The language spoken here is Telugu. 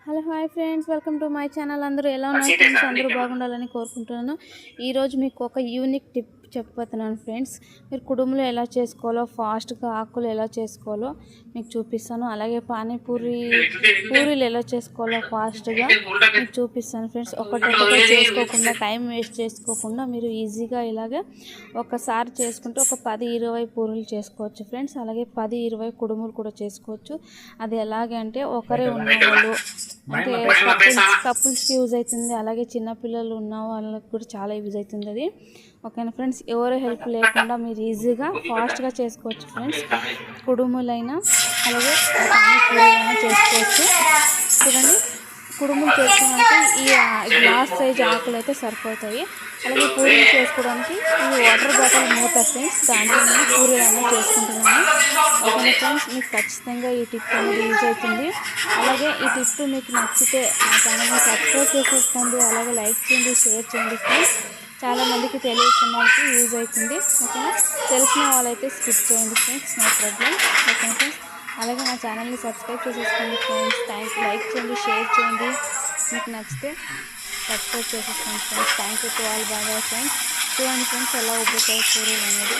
Hello hi friends, welcome to my channel. అందరూ ఎలా ఉన్నారు ఫ్రెండ్స్? అందరూ బాగుండాలని కోరుకుంటున్నాను. ఈరోజు మీకు ఒక యూనిక్ టిప్ చెప్పబోతున్నాను ఫ్రెండ్స్. మీరు కుడుములు ఎలా చేసుకోవాలో, ఫాస్ట్గా ఆకులు ఎలా చేసుకోవాలో మీకు చూపిస్తాను. అలాగే పూరీలు ఎలా చేసుకోవాలో ఫాస్ట్గా మీకు చూపిస్తాను ఫ్రెండ్స్. ఒకటొకటి చేసుకోకుండా, టైం వేస్ట్ చేసుకోకుండా మీరు ఈజీగా ఇలాగే ఒకసారి చేసుకుంటే ఒక 10-20 పూరీలు చేసుకోవచ్చు ఫ్రెండ్స్. అలాగే 10-20 కుడుములు కూడా చేసుకోవచ్చు. అది ఎలాగంటే ఒకరే ఉన్నవాళ్ళు అంటే కపుల్స్కి యూజ్ అవుతుంది. అలాగే చిన్నపిల్లలు ఉన్న వాళ్ళకి కూడా చాలా యూజ్ అవుతుంది అది. ఓకేనా ఫ్రెండ్స్, ఎవరో హెల్ప్ లేకుండా మీరు ఈజీగా ఫాస్ట్గా చేసుకోవచ్చు ఫ్రెండ్స్. కుడుములైనా అలాగే పూరీలైనా చేసుకోవచ్చు. చూడండి, కుడుములు చేసుకోవడానికి ఈ గ్లాస్ సైజ్ ఆకులు అయితే సరిపోతాయి. అలాగే పూరీలు చేసుకోవడానికి ఈ వాటర్ బాటిల్ మూత ఫ్రెండ్స్, దాంట్లో నేను పూరీలైనా చేసుకుంటున్నాను. ఓకేనా ఫ్రెండ్స్, మీకు ఖచ్చితంగా ఈ టిప్ అనేది యూజ్ అవుతుంది. అలాగే ఈ టిప్ మీకు నచ్చితే నా ఛానల్ని సబ్స్క్రైబ్ చేసేసుకోండి. అలాగే లైక్ చేయండి, షేర్ చేయండి ఫ్రెండ్స్. చాలామందికి తెలియకున్న వాళ్ళకి యూజ్ అవుతుంది. ఓకేనా, తెలిసిన వాళ్ళైతే స్కిప్ చేయండి ఫ్రెండ్స్, నో ప్రాబ్లం. ఓకేనా ఫ్రెండ్స్, అలాగే నా ఛానల్ని సబ్స్క్రైబ్ చేసేసుకోండి ఫ్రెండ్స్. లైక్ చేయండి, షేర్ చేయండి. మీకు నచ్చితే సబ్స్క్రైబ్ చేసేసుకోండి friends. Thank you to all. బాగా ఫ్రెండ్స్, చూడండి ఫ్రెండ్స్ ఎలా ఉబ్బుతాయి పూరీలు అనేది.